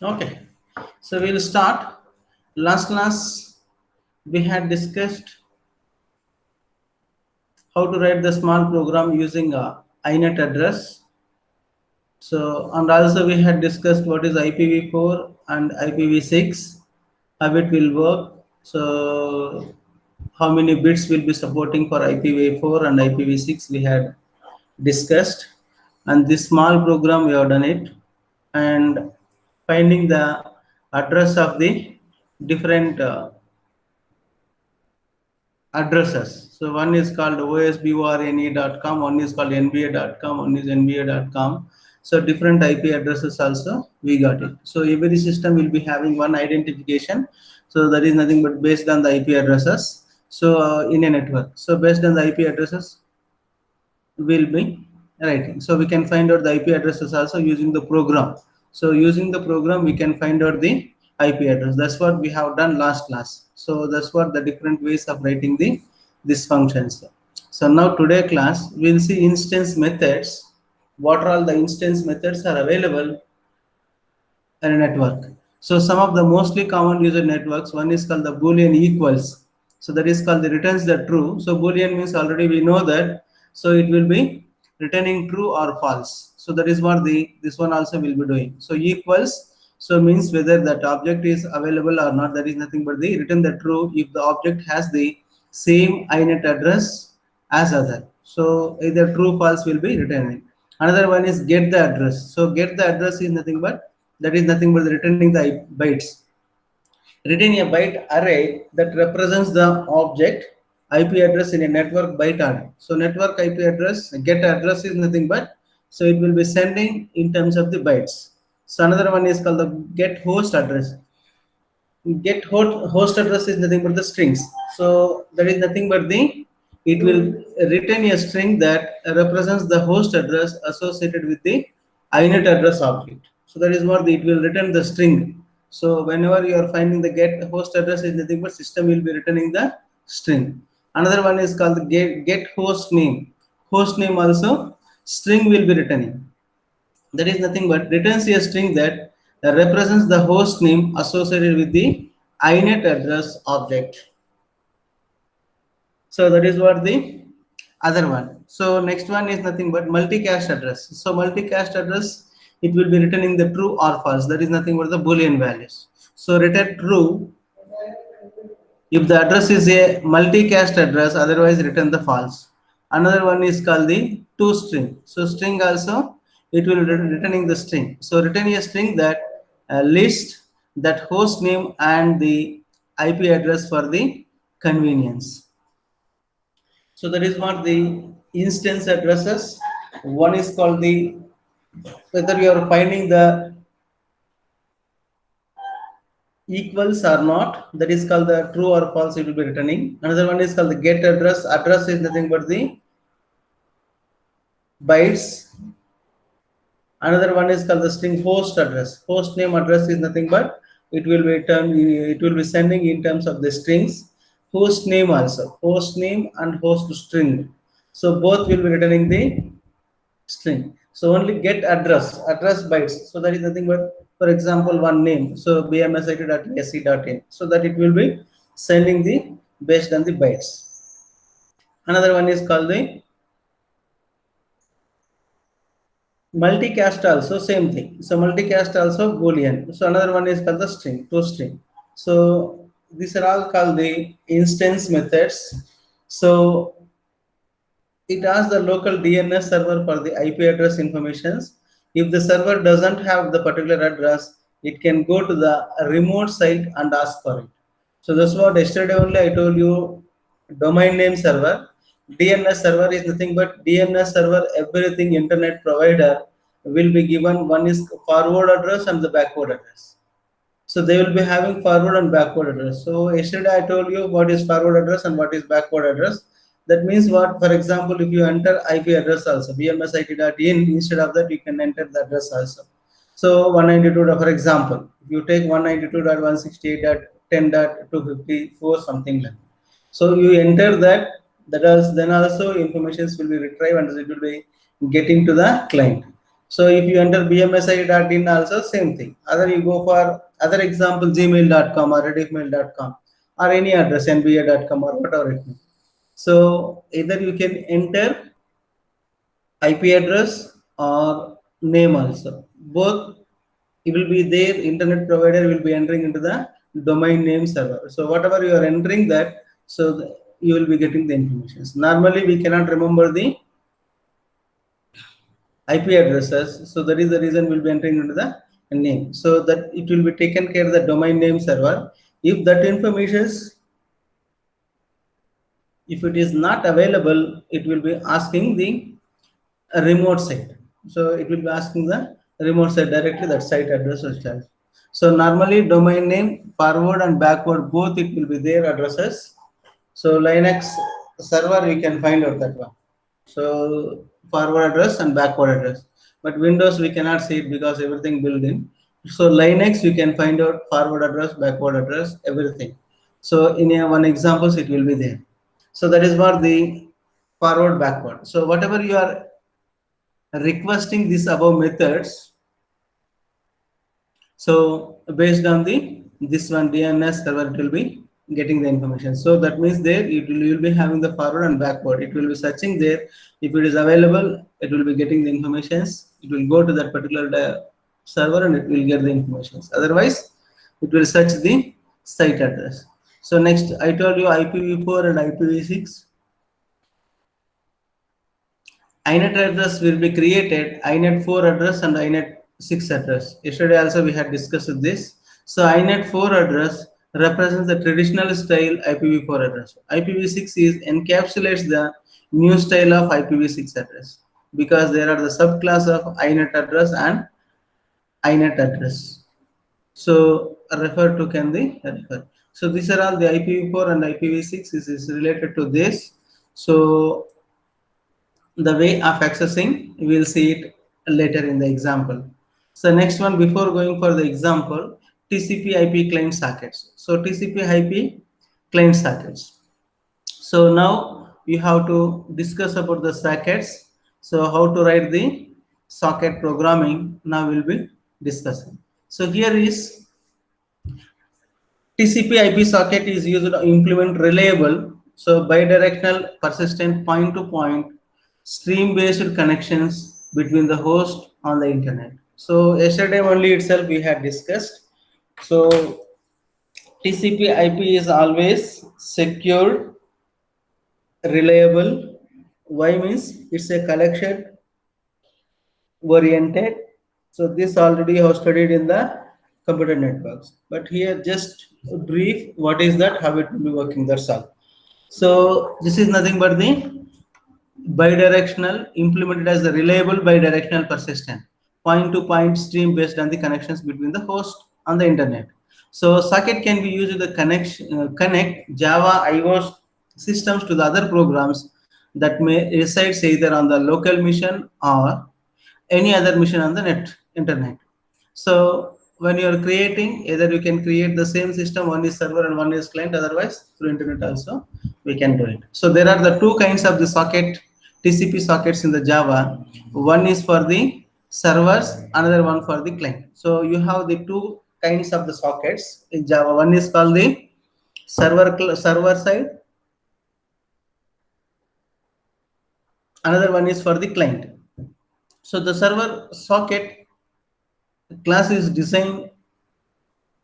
Okay, so we'll start. Last class we had discussed how to write the small program using a INET address. So, and also we had discussed what is IPv4 and IPv6, how it will work. So, how many bits will be supporting for IPv4 and IPv6 we had discussed. And this small program we have done it, and finding the address of the different addresses. So one is called osborne.com, one is called nba.com, one is nba.com. So different IP addresses also we got it. So every system will be having one identification. So that is nothing but based on the IP addresses. So in a network. So based on the IP addresses will be writing. So we can find out the IP addresses also using the program. So using the program, we can find out the IP address. That's what we have done last class. So that's what the different ways of writing the these functions. So now today class, we'll see instance methods. What are all the instance methods are available in a network. So some of the mostly common user networks, one is called the Boolean equals. So that is called the returns the true. So Boolean means already we know that. So it will be returning true or false. So that is what the this one also will be doing. So equals so means whether that object is available or not. That is nothing but the return the true if the object has the same INET address as other. So either true false will be returning. Another one is get the address. So get the address is nothing but that is nothing but returning the bytes. Return a byte array that represents the object IP address in a network byte array. So network IP address, get address is nothing but, so it will be sending in terms of the bytes. So another one is called the get host address. Get host address is nothing but the strings. So that is nothing but the, it will return a string that represents the host address associated with the INET address object. So that is what it will return the string. So whenever you are finding the get host address is nothing but system will be returning the string. Another one is called the get host name. Host name also string will be returning. That is nothing but returns a string that represents the host name associated with the INET address object. So that is what the other one. So next one is nothing but multicast address. So multicast address, it will be returning the true or false. That is nothing but the Boolean values. So return true if the address is a multicast address, otherwise return the false. Another one is called the toString. So string also, it will returning the string. So return a string that list that host name and the IP address for the convenience. So that is what the instance addresses. One is called the, whether you are finding the equals or not, that is called the true or false, it will be returning. Another one is called the get address. Address is nothing but the bytes. Another one is called the string host address. Host name address is nothing but it will be it will be sending in terms of the strings. Host name also, host name and host string. So both will be returning the string. So only get address bytes. So that is nothing but, for example, one name. So bmsit.ac.in. So that it will be sending the based on the bytes. Another one is called the multicast also, same thing. So multicast also Boolean. So another one is called the string, toString. So these are all called the instance methods. So it asks the local DNS server for the IP address informations. If the server doesn't have the particular address, it can go to the remote site and ask for it. So that's what yesterday only I told you, domain name server. DNS server is nothing but DNS server, everything internet provider will be given. One is forward address and the backward address. So they will be having forward and backward address. So yesterday I told you what is forward address and what is backward address. That means what, for example, if you enter IP address also, bmsit.in, instead of that you can enter the address also. So 192, for example, if you take 192.168.10.254, something like that. So you enter that, then also informations will be retrieved and it will be getting to the client. So if you enter bmsi.in also same thing. Other you go for other example gmail.com or rediffmail.com or any address nba.com or whatever it may. So either you can enter IP address or name also. Both it will be there. Internet provider will be entering into the domain name server. So whatever you are entering that, so you will be getting the information. Normally we cannot remember the IP addresses. So that is the reason we'll be entering into the name. So that it will be taken care of the domain name server. If that information is, if it is not available, it will be asking the remote site. So it will be asking the remote site directly, that site address or charge. So normally domain name forward and backward both it will be their addresses. So Linux server you can find out that one. So forward address and backward address. But Windows we cannot see it because everything built in. So Linux you can find out forward address, backward address, everything. So in one examples it will be there. So that is what the forward backward. So whatever you are requesting this above methods, so based on the this one DNS server it will be getting the information. So that means there you will be having the forward and backward. It will be searching there. If it is available, it will be getting the informations. It will go to that particular server and it will get the informations. Otherwise, it will search the site address. So next, I told you IPv4 and IPv6. INET address will be created, INET 4 address and INET 6 address. Yesterday also we had discussed this. So INET 4 address represents the traditional style IPv4 address. IPv6 is encapsulates the new style of IPv6 address because there are the subclass of INET address and INET address. So refer to can the refer. So these are all the IPv4 and IPv6 is related to this. So the way of accessing, we will see it later in the example. So next one, before going for the example, TCP IP client sockets. So TCP IP client sockets. So now you have to discuss about the sockets. So how to write the socket programming now we'll be discussing. So here is TCP IP socket is used to implement reliable, so bidirectional, persistent point-to-point, stream-based connections between the host on the internet. So yesterday only itself we had discussed. So TCP IP is always secure, reliable. Why means it's a collection oriented. So this already have studied in the computer networks. But here just brief what is that, how it will be working, that's all. So this is nothing but the bidirectional implemented as the reliable bidirectional persistent point-to-point stream based on the connections between the host on the internet. So socket can be used to connect Java iOS systems to the other programs that may reside either on the local machine or any other machine on the internet. So when you are creating, either you can create the same system, one is server and one is client, otherwise through internet also we can do it. So there are the two kinds of the socket, TCP sockets in the Java. One is for the servers, another one for the client. So you have the two kinds of the sockets in Java. One is called the server side, another one is for the client. So the server socket class is designed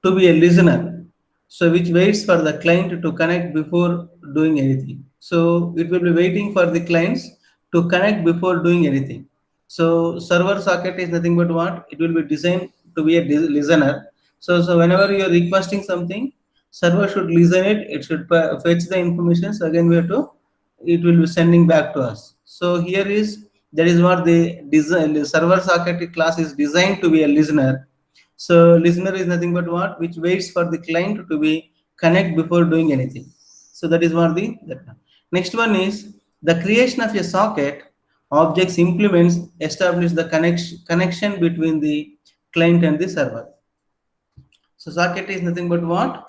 to be a listener, so which waits for the client to connect before doing anything. So it will be waiting for the clients to connect before doing anything. So server socket is nothing but what, it will be designed to be a listener. So whenever you are requesting something, server should listen it, it should fetch the information, so again we have to, it will be sending back to us. So here is, that is what the design, the server socket class is designed to be a listener. So listener is nothing but what, which waits for the client to be connect before doing anything. So that is what the that one. Next one is the creation of a socket. Objects implements establish the connection between the client and the server. So socket is nothing but what,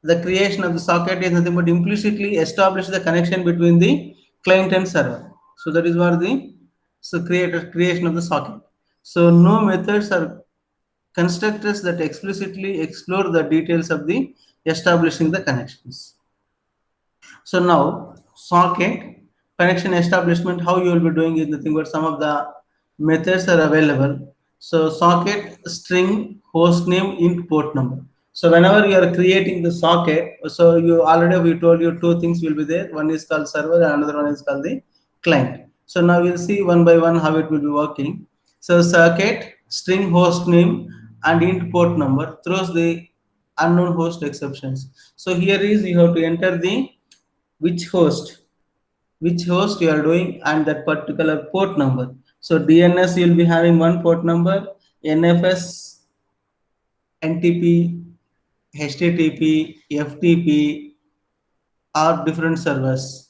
the creation of the socket is nothing but implicitly establish the connection between the client and server. So that is what the So creation of the socket. So no methods are constructors that explicitly explore the details of the establishing the connections. So now socket connection establishment, how you will be doing is nothing but some of the methods are available. So socket string host name int port number. So whenever you are creating the socket, so you already we told you two things will be there. One is called server and another one is called the client. So now we'll see one by one how it will be working. So socket string host name and int port number throws the unknown host exceptions. So here is you have to enter the which host you are doing and that particular port number. So DNS you will be having one port number, NFS, NTP, HTTP, FTP are different servers.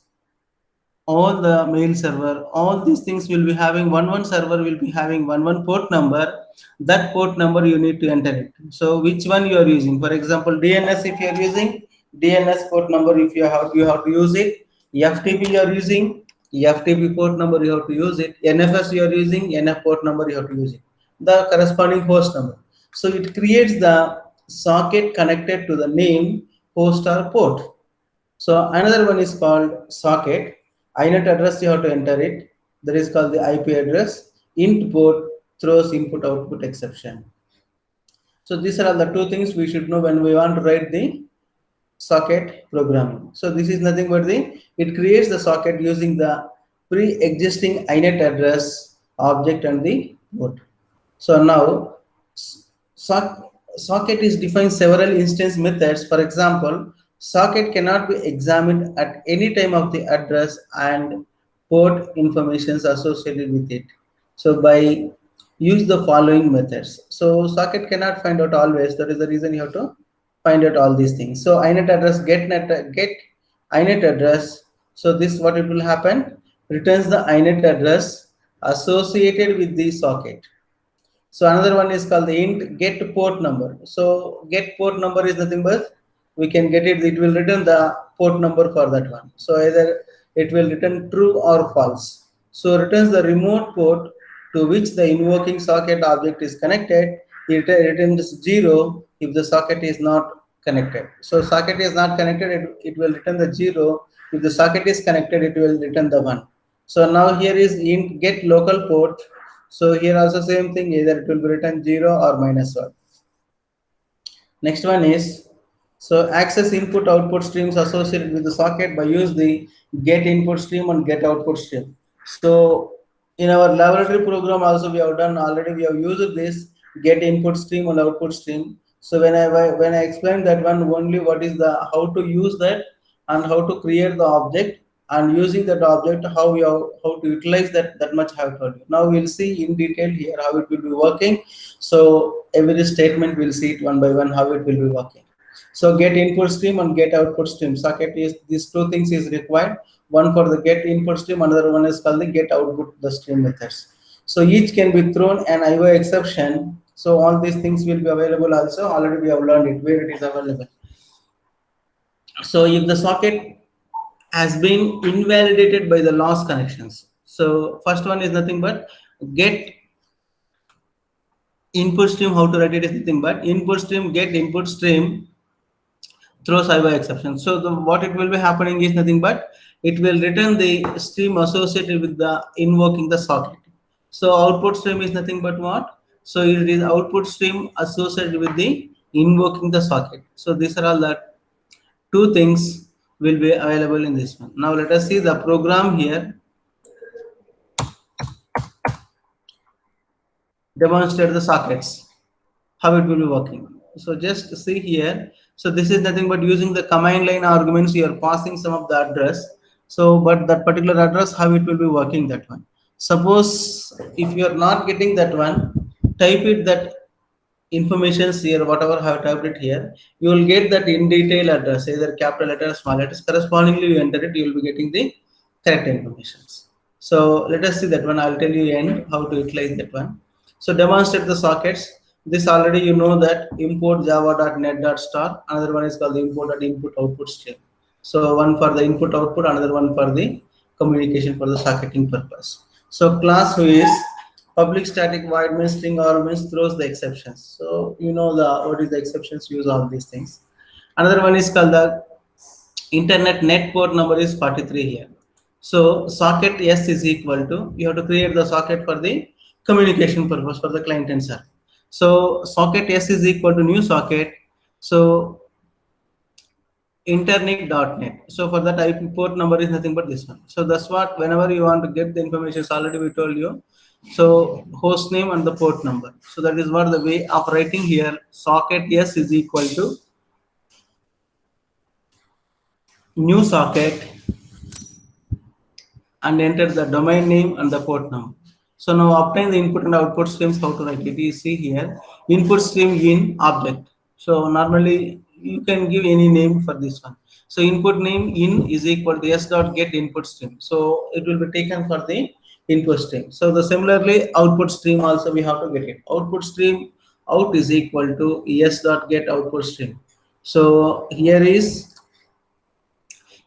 All the mail server, all these things will be having one server will be having one port number. That port number you need to enter it. So which one you are using? For example, DNS, if you are using DNS port number, if you have to use it. FTP you are using FTP port number, you have to use it. NFS you are using NF port number, you have to use it, the corresponding host number. So it creates the socket connected to the name, host or port. So another one is called socket. INET address you have to enter it. That is called the IP address. Int port throws input output exception. So these are all the two things we should know when we want to write the socket programming. So this is nothing but it creates the socket using the pre-existing INET address object and the port. So now socket is defined several instance methods. For example, socket cannot be examined at any time of the address and port informations associated with it. So by use the following methods. So socket cannot find out always. That is the reason you have to find out all these things. So INET address get INET address. So this what it will happen, returns the INET address associated with the socket. So another one is called the int get port number. So get port number is nothing but we can get it. It will return the port number for that one. So either it will return true or false. So returns the remote port to which the invoking socket object is connected. It returns 0 if the socket is not connected. So socket is not connected, it will return the 0. If the socket is connected, it will return the 1. So now here is int get local port. So here also same thing, either it will be written 0 or -1. Next one is, so access input output streams associated with the socket by use the get input stream and get output stream. So in our laboratory program also we have done already, we have used this get input stream and output stream. So when I explained that one only, what is the how to use that and how to create the object, and using that object how to utilize that much I have told you. Now we'll see in detail here how it will be working. So every statement we'll see it one by one how it will be working. So get input stream and get output stream. Socket is these two things is required. One for the get input stream, another one is called the get output the stream methods. So each can be thrown an IO exception. So all these things will be available also. Already we have learned it where it is available. So if the socket has been invalidated by the lost connections. So first one is nothing but get input stream. How to write it is nothing but input stream get input stream throws IO exception. So what it will be happening is nothing but it will return the stream associated with the invoking the socket. So output stream is nothing but what? So it is output stream associated with the invoking the socket. So these are all the two things will be available in this one. Now let us see the program here. Demonstrate the sockets, how it will be working. So just see here. So this is nothing but using the command line arguments, you are passing some of the address. So but that particular address, how it will be working, that one. Suppose if you are not getting that one, type it that informations here, whatever I have typed it here, you will get that in detail address, either capital letters, small letters. Correspondingly, you enter it, you will be getting the correct informations. So let us see that one. I'll tell you end how to utilize that one. So demonstrate the sockets. This already you know that import java.net.star. Another one is called the import.input output stream. So one for the input output, another one for the communication for the socketing purpose. So class who is public static void means string arguments throws the exceptions. So you know the what is the exceptions, use all these things. Another one is called the internet net port number is 43 here. So socket S is equal to, you have to create the socket for the communication purpose for the client and server. So socket S is equal to new socket. So internet.net. So for that IP port number is nothing but this one. So that's what, whenever you want to get the information, already we told you. So host name and the port number. So that is what the way of writing here. Socket S is equal to new socket and enter the domain name and the port number. So now obtain the input and output streams, how to write it. You see here, input stream in object. So normally you can give any name for this one. So input name in is equal to s dot get input stream. So it will be taken for the input stream. So the similarly output stream also we have to get it. Output stream out is equal to s dot get output stream. So here is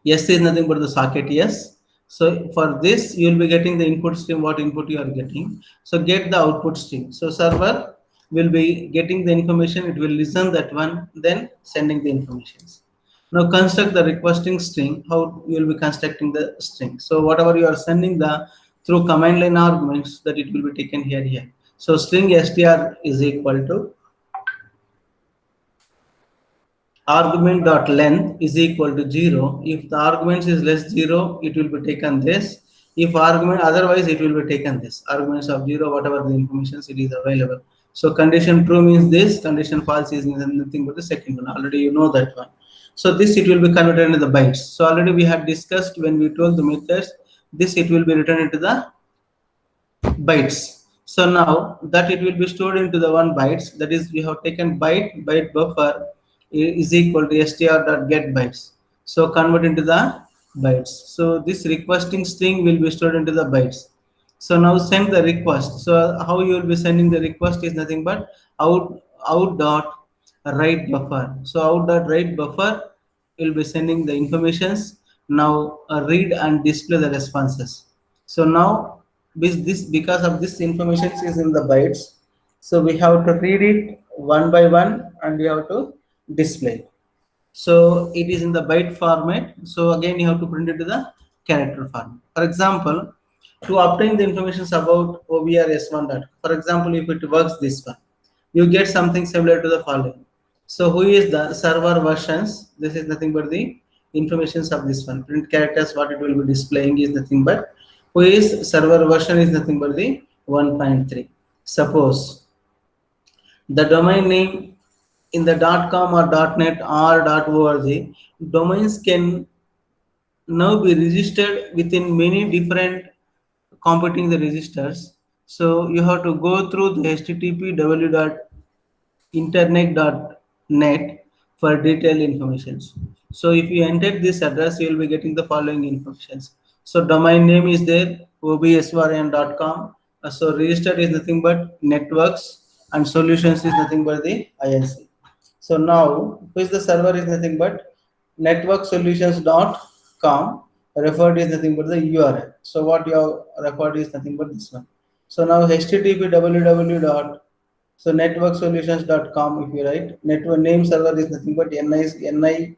S is nothing but the socket S. So for this, you will be getting the input stream, what input you are getting. So get the output stream. So server will be getting the information, it will listen that one, then sending the informations. Now construct the requesting string, how you will be constructing the string. So whatever you are sending the through command line arguments, that it will be taken here. So string str is equal to argument dot length is equal to 0. If the arguments is less 0, it will be taken this. If argument otherwise, it will be taken this. Arguments of 0, whatever the information it is available. So condition true means this, condition false is nothing but the second one. Already you know that one. So this it will be converted into the bytes. So already we had discussed when we told the methods, this it will be written into the bytes. So now that it will be stored into the 1 bytes, that is we have taken byte buffer is equal to str.get bytes. So convert into the bytes. So this requesting string will be stored into the bytes. So now send the request. So how you will be sending the request is nothing but out dot write buffer. So out dot write buffer will be sending the informations. Now read and display the responses. So now because of this information is in the bytes, so we have to read it one by one and we have to display. So it is in the byte format. So again you have to print it to the character format. For example, to obtain the information about OBR S1 dot. For example, if it works this one, you get something similar to the following. So who is the server versions? This is nothing but the informations of this one. Print characters, what it will be displaying is nothing but who is server version is nothing but the 1.3. Suppose the domain name in the .com or .net or .org, domains can now be registered within many different computing the registers. So you have to go through the http internet.net for detailed information. So if you enter this address, you will be getting the following informations. So domain name is there, obsrn.com. So registered is nothing but networks and solutions is nothing but the INC. So now, who is the server is nothing but networksolutions.com. Referred is nothing but the URL. So what you have referred is nothing but this one. So now http www. So networksolutions.com, if you write network name server is nothing but nsi.epgg.com.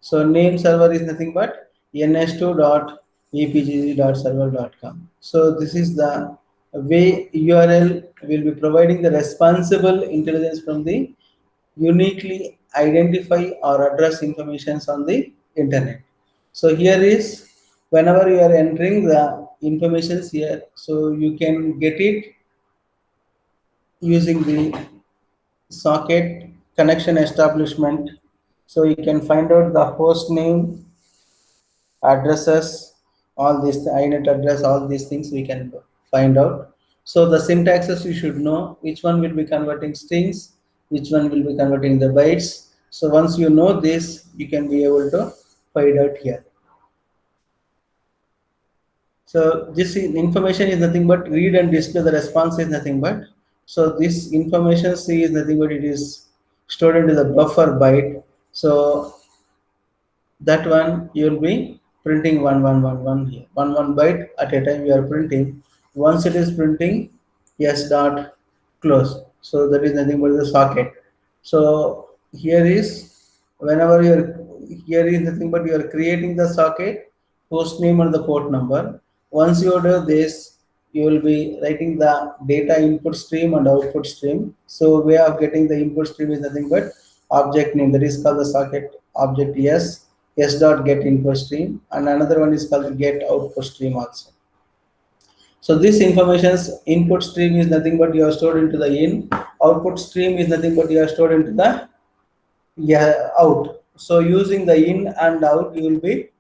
So name server is nothing but ns2.epgg.server.com. So this is the way URL will be providing the responsible intelligence from the uniquely identify or address informations on the internet. So here is whenever you are entering the informations here, so you can get it using the socket connection establishment. So you can find out the host name, addresses, all this inet address, all these things we can find out. So the syntaxes you should know which one will be converting strings, which one will be converting the bytes. So once you know this, you can be able to find out here. So this information is nothing but read and display the response is nothing but. So this information C is nothing but it is stored into the buffer byte. So that one you will be printing 1111 here, 11 byte at a time you are printing. Once it is printing, yes dot close. So that is nothing but the socket. So here is whenever you are here is nothing but you are creating the socket, host name and the port number. Once you do this, you will be writing the data input stream and output stream. So way of getting the input stream is nothing but object name, that is called the socket object s dot get input stream, and another one is called get output stream also. So this information's input stream is nothing but you are stored into the in, output stream is nothing but you are stored into the out. So using the in and out, you will be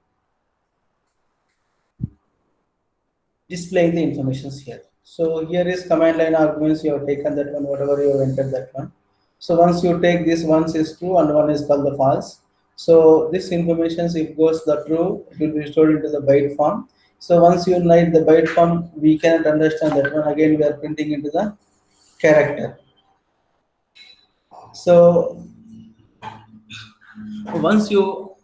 displaying the informations here. So here is command line arguments, you have taken that one, whatever you have entered that one. So once you take this, one is true and one is called the false. So this information, if goes the true, it will be stored into the byte form. So once you write the byte form, we cannot understand that one. Again, we are printing into the character. So once you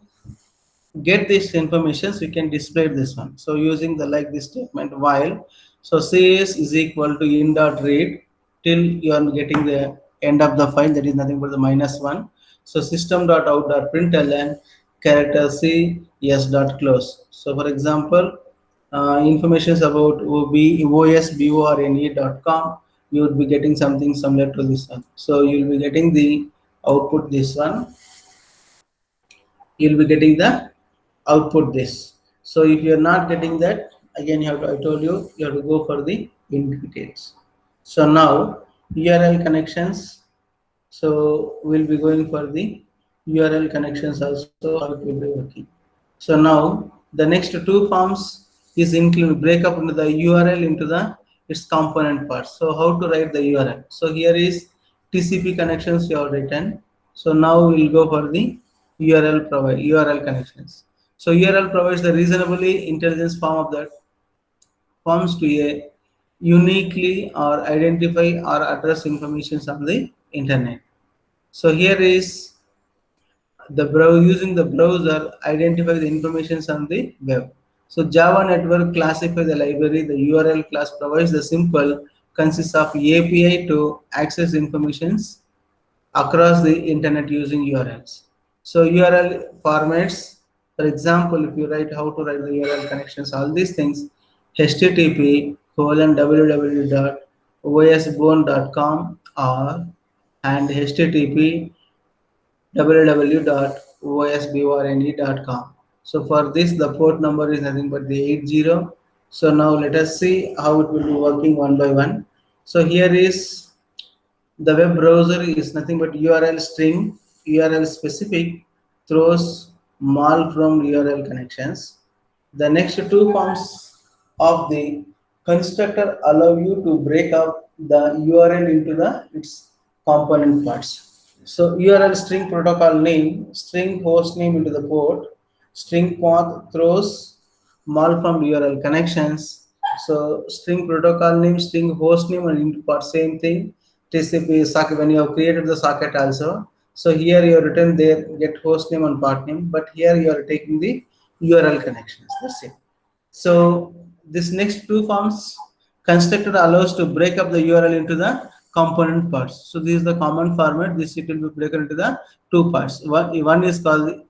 get this information, so you can display this one. So using the like this statement while, so cs is equal to in dot read till you are getting the end of the file, that is nothing but the -1. So system dot out dot println character c s dot close. So for example, informations about osborne.com, you would be getting something similar to this one. So you will be getting the output this one, you'll be getting the output this. So if you're not getting that, again you have to, I told you, you have to go for the in details. So now URL connections. So we'll be going for the URL connections also, how it will be working. So now the next two forms is include break up into the URL into the its component parts. So how to write the URL? So here is TCP connections you have written. So now we'll go for the URL connections. So URL provides the reasonably intelligence form of that forms to a uniquely or identify or address information on the internet. So here is the using the browser identify the information on the web. So Java network classify the library. The URL class provides the simple consists of API to access informations across the internet using URLs. So URL formats, for example, if you write how to write the URL connections, all these things, http www.osborne.com or and http www.osborne.com. So for this, the port number is nothing but the 80. So now let us see how it will be working one by one. So here is the web browser is nothing but URL string, URL specific throws mal from URL connections. The next two forms of the constructor allow you to break up the URL into the its component parts. So URL string protocol name, string host name into the port, string path throws mal from URL connections. So string protocol name, string host name, and into part same thing. TCP socket when you have created the socket also. So here you have written there get host name and part name, but here you are taking the URL connections. That's it. So this next two forms constructor allows to break up the URL into the component parts. So this is the common format. This it will be broken into the two parts. One is called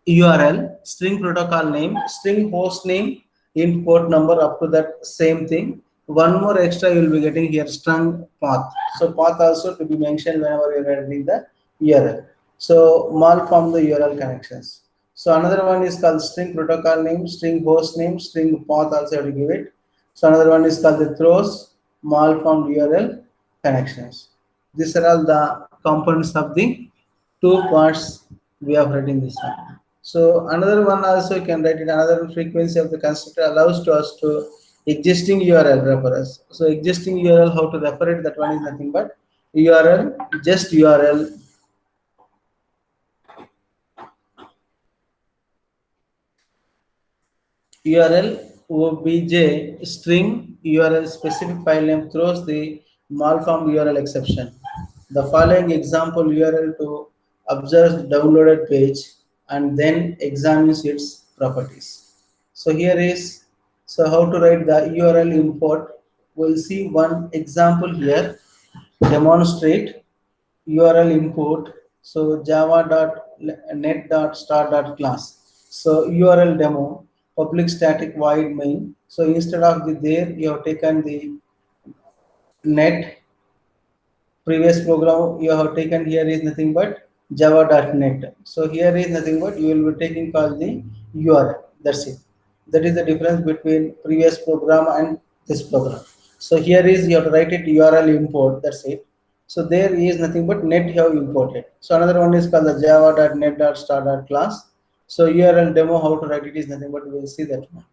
URL, string protocol name, string host name, int port number up to that same thing. One more extra you will be getting here, string path. So path also to be mentioned whenever you are editing the URL. So mal from the URL connections. So another one is called string protocol name, string host name, string path also have to give it. So another one is called the throws, mal from URL connections. These are all the components of the two parts we are writing this one. So another one also you can write it, another frequency of the constructor allows to us to existing URL reference. So existing URL, how to refer it, that one is nothing but URL, just URL. URL obj string URL specific file name throws the malformed URL exception. The following example URL to observe the downloaded page and then examines its properties. So here is, so how to write the URL import. We'll see one example here, demonstrate URL import. So java.net.star.class. So URL demo, public static void main. So instead of the there, you have taken the net. Previous program you have taken here is nothing but java.net. So here is nothing but you will be taking call the URL. That's it. That is the difference between previous program and this program. So here is you have to write it URL import. That's it. So there is nothing but net you have imported. So another one is called the java.net.star.class. So URL demo how to write it is nothing but we will see that one.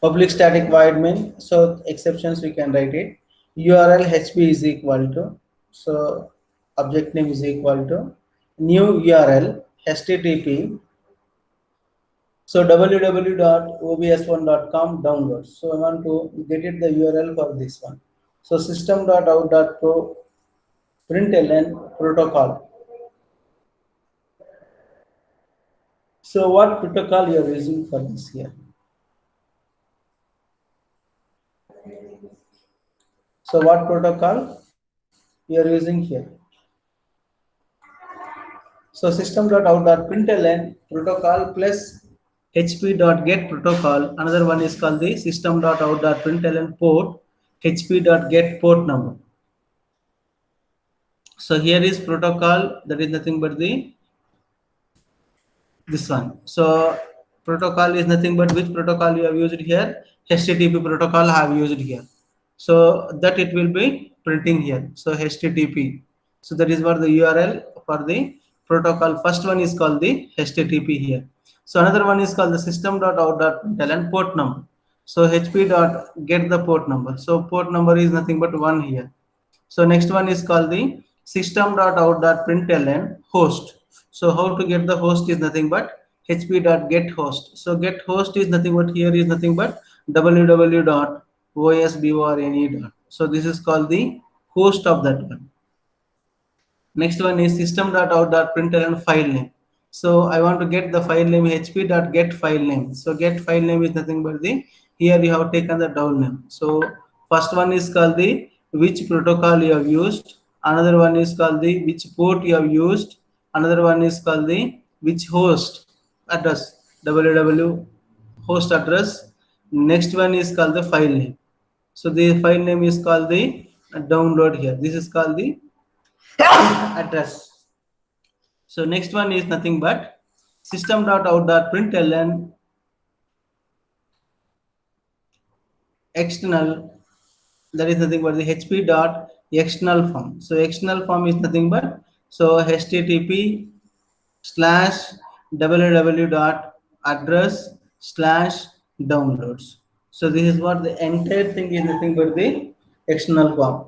Public static void main, so exceptions we can write it. URL hp is equal to, so object name is equal to new URL http, so www.obs1.com download. So I want to get it the URL for this one. So system.out.pro println protocol. So what protocol you are using for this here? So what protocol you are using here? So system.out.println protocol plus hp.get protocol. Another one is called the system.out.println port hp.get port number. So here is protocol, that is nothing but the this one. So protocol is nothing but which protocol you have used here? HTTP protocol I have used here. So that it will be printing here. So HTTP. So that is what the URL for the protocol. First one is called the HTTP here. So another one is called the system.out.println port number. So hp.get the port number. So port number is nothing but 1 here. So next one is called the system.out.println host. So how to get the host is nothing but hp.get host. So get host is nothing but here is nothing but www.osborne. So this is called the host of that one. Next one is system.out.println file name. So I want to get the file name hp.get file name. So get file name is nothing but the, here you have taken the down name. So first one is called the which protocol you have used. Another one is called the which port you have used. Another one is called the which host address, www host address. Next one is called the file name. So the file name is called the download here. This is called the address. So next one is nothing but system.out.println external, that is nothing but the hp dot external form. So external form is nothing but, so http slash www dot address slash downloads. So this is what the entire thing is nothing but the external form.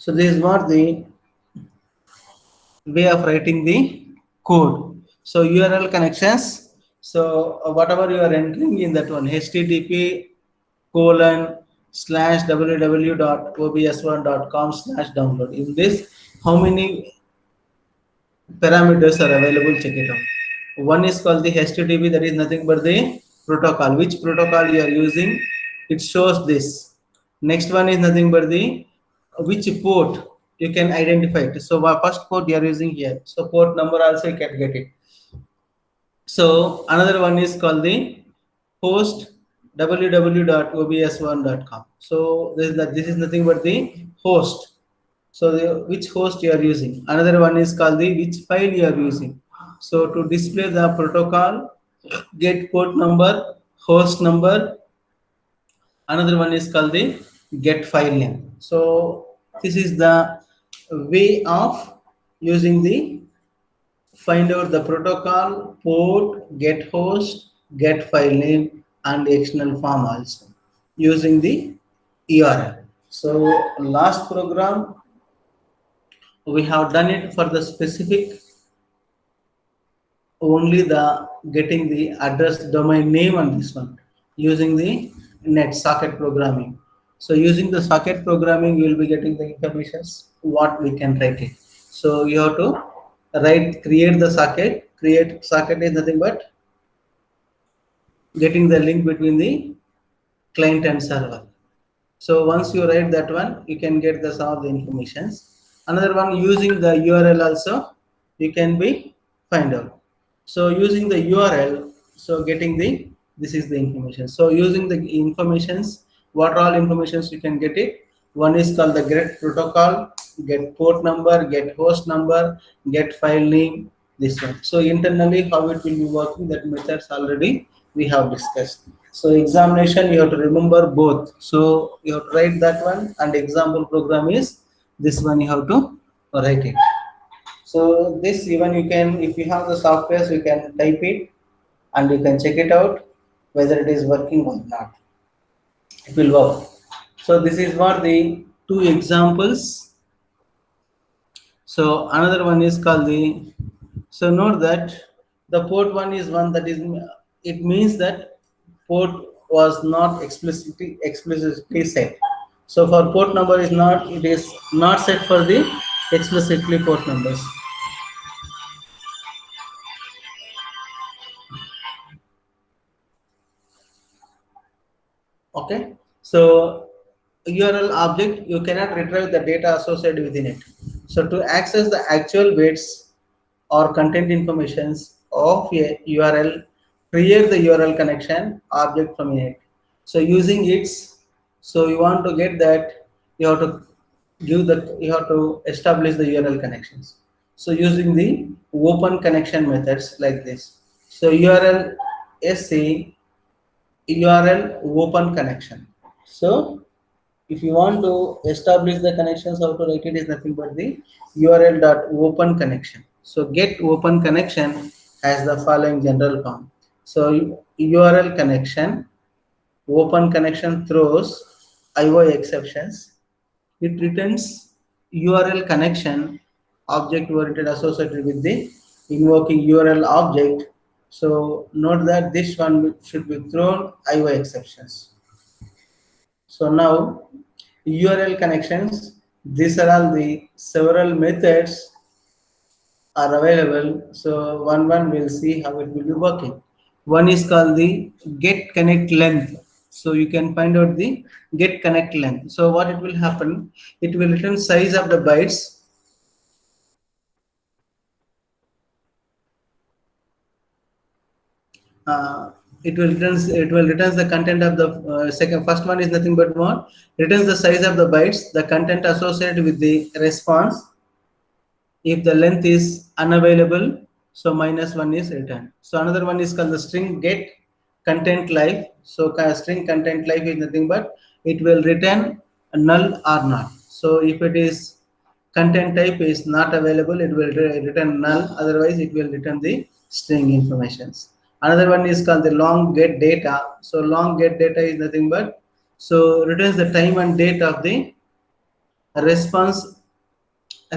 So this is what the way of writing the code. So URL connections. So whatever you are entering in that one, http colon slash www.obs1.com slash download. In this, how many parameters are available? Check it out. One is called the HTTP, that is nothing but the protocol. Which protocol you are using, it shows this. Next one is nothing but the which port you can identify it. So first port you are using here. So port number also you can get it. So another one is called the host www.obs1.com. So this is nothing but the host. So which host you are using. Another one is called the which file you are using. So to display the protocol, get port number, host number. Another one is called the get file name. So this is the way of using the find out the protocol, port, get host, get file name, and external form also using the URL. So last program we have done it for the specific only the getting the address domain name on this one using the net socket programming. So using the socket programming, you will be getting the informations what we can write it. So you have to create the socket. Create socket is nothing but getting the link between the client and server. So once you write that one, you can get the some of the informations. Another one, using the URL also, you can be find out. So using the URL, so getting the, this is the information. So using the informations, what are all informations you can get it. One is called the get protocol, get port number, get host number, get file name, this one. So internally how it will be working, that methods already we have discussed. So examination, you have to remember both. So you have to write that one, and example program is this one, you have to write it. So this, even you can, if you have the software, you can type it and you can check it out whether it is working or not. It will work. So this is what the two examples. So another one is called the, so note that the port one is one that is, it means that port was not explicitly set. So for port number is not, it is not set for the explicitly port numbers. Okay, so URL object, you cannot retrieve the data associated within it. So to access the actual bits or content informations of a URL, create the URL connection object from it. So using its, so you want to get that, you have to give the, you have to establish the URL connections. So using the open connection methods like this. So URL SC URL open connection. So if you want to establish the connections, how to write it is nothing but the URL dot open connection. So get open connection has the following general form. So URL connection, open connection throws IO exceptions. It returns URL connection object oriented associated with the invoking URL object. So note that this one should be thrown IO exceptions. So now URL connections, these are all the several methods are available. So one will see how it will be working. One is called the get connect length. So you can find out the get connect length. So what it will happen, it will return size of the bytes. It will returns the content of the first one is nothing but what, returns the size of the bytes, the content associated with the response. If the length is unavailable, so -1 is returned. So another one is called the string get content life. So string content life is nothing but it will return null or not. So if it is content type is not available, it will return null. Otherwise, it will return the string informations. Another one is called the long get data. So long get data is nothing but, so returns the time and date of the response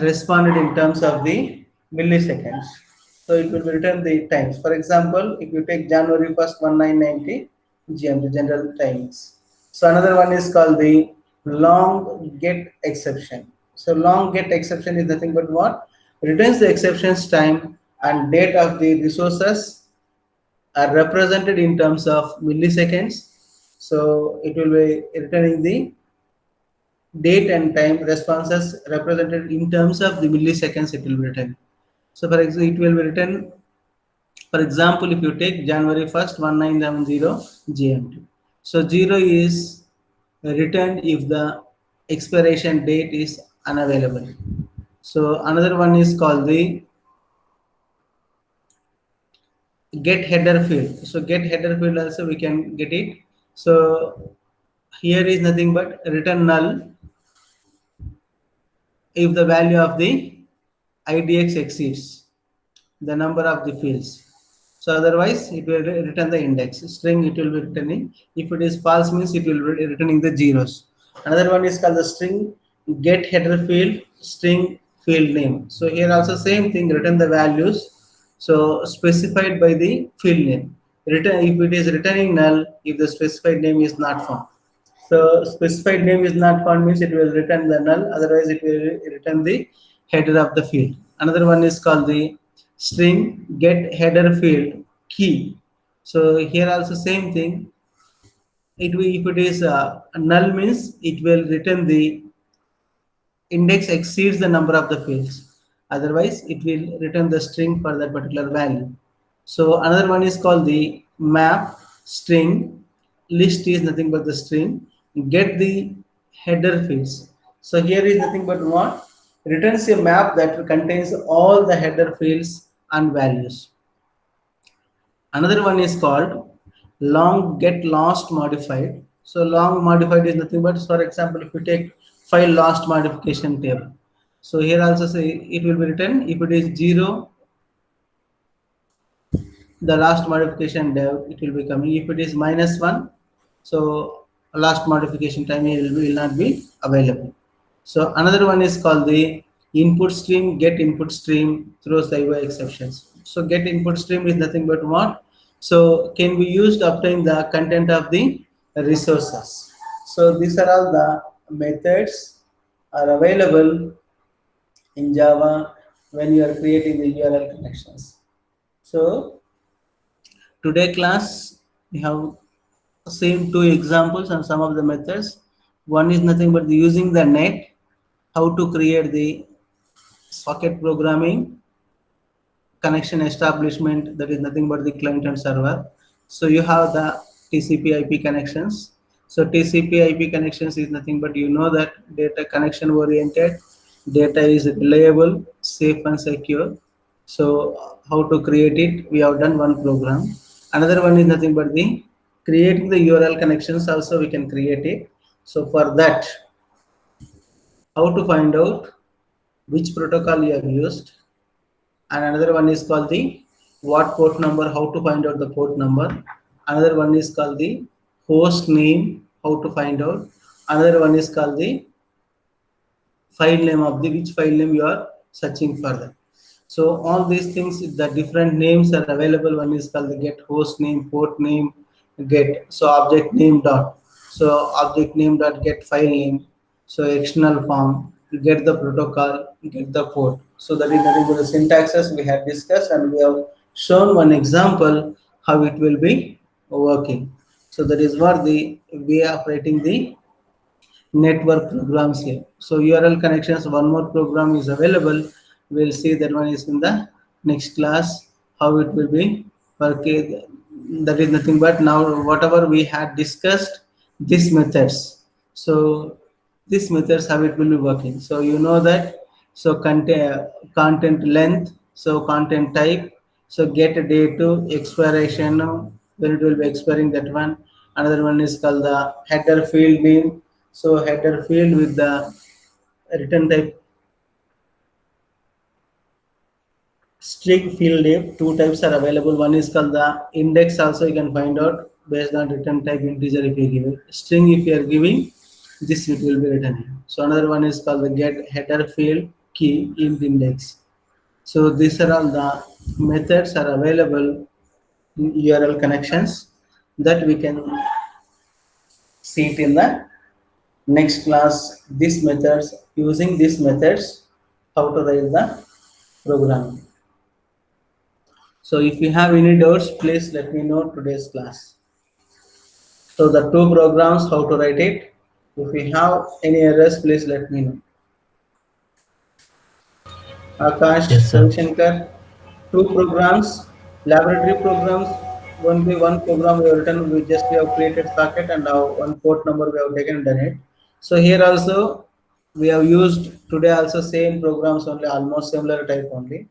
responded in terms of the milliseconds. So it will return the times. For example, if you take January 1st, 1990 GMT general times. So another one is called the long get exception. So long get exception is nothing but what? Returns the exceptions time and date of the resources are represented in terms of milliseconds. So it will be returning the date and time responses represented in terms of the milliseconds it will be written. So for example, it will be written, for example, if you take January 1st, 1970 GMT. So 0 is returned if the expiration date is unavailable. So another one is called the get header field. So get header field also we can get it. So here is nothing but return null if the value of the IDX exceeds the number of the fields. So otherwise it will return the index. String it will be returning. If it is false means it will be returning the zeros. Another one is called the string get header field string field name. So here also same thing, return the values. So specified by the field name. Return if it is returning null if the specified name is not found. So specified name is not found means it will return the null, otherwise it will return the header of the field. Another one is called the string get header field key. So here also same thing. It will, if it is null means it will return the index exceeds the number of the fields. Otherwise, it will return the string for that particular value. So another one is called the map string. List is nothing but the string. Get the header fields. So here is nothing but what? Returns a map that contains all the header fields and values. Another one is called long get lost modified. So long modified is nothing but, for example, if you take file lost modification table. So here also say it will be written if it is 0, the last modification dev it will be coming. If it is -1, so last modification time will not be available. So another one is called the input stream get input stream throws the IO exceptions. So get input stream is nothing but what? So can be used to obtain the content of the resources. So these are all the methods are available in Java when you are creating the URL connections. So today class we have seen two examples and some of the methods. One is nothing but using the net, how to create the socket programming, connection establishment, that is nothing but the client and server. So you have the TCP IP connections. So TCP IP connections is nothing but you know that data connection oriented, data is reliable, safe and secure. So how to create it, we have done one program. Another one is nothing but the creating the URL connections also we can create it. So for that, how to find out which protocol you have used, and another one is called the what port number, how to find out the port number. Another one is called the host name, how to find out. Another one is called the file name of the which file name you are searching for that. So all these things, the different names are available. One is called the get host name, port name, get. So object name dot. So object name dot get file name. So external form, get the protocol, get the port. So that is nothing but the syntaxes we have discussed, and we have shown one example how it will be working. So that is what the way of writing the network programs here. So URL connections, one more program is available. We'll see that one is in the next class, how it will be working. That is nothing but now whatever we had discussed, these methods. So these methods, how it will be working. So you know that, so content length, so content type, so get a date to expiration, when it will be expiring, that one. Another one is called the header field name. So header field with the return type string field name. Two types are available. One is called the index. Also you can find out based on return type integer if you give it. String if you are giving, this it will be written. So another one is called the get header field key int index. So these are all the methods are available in URL connections that we can see it in the next class. These methods, using these methods, how to write the program. So if you have any doubts, please let me know today's class. So the two programs, how to write it. If you have any errors, please let me know. Akash, Yes, sir. Shankar, two programs, laboratory programs. Only one program we have written. We have created socket and now one port number we have taken and done it. So here also we have used today also same programs only, almost similar type only.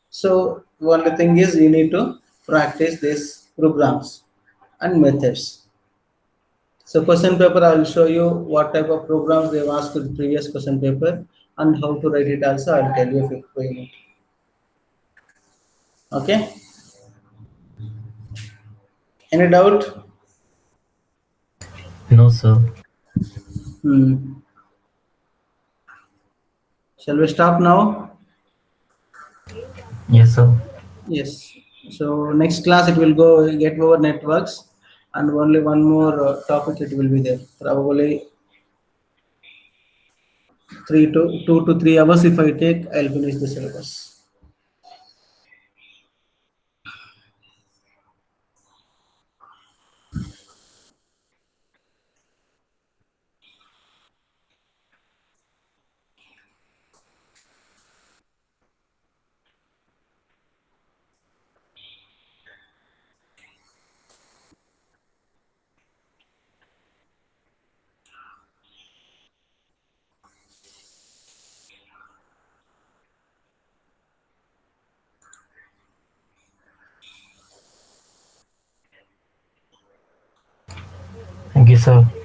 So only thing is you need to practice these programs and methods. So question paper, I will show you what type of programs they have asked in the previous question paper and how to write it also. I will tell you if you doing it. Okay. Any doubt? No, sir. Hmm. Shall we stop now? Yes, sir. Yes. So next class it will go get over networks. and only one more topic it will be there. Probably 2 to 3 hours if I take, I'll finish the syllabus. Thank you, sir.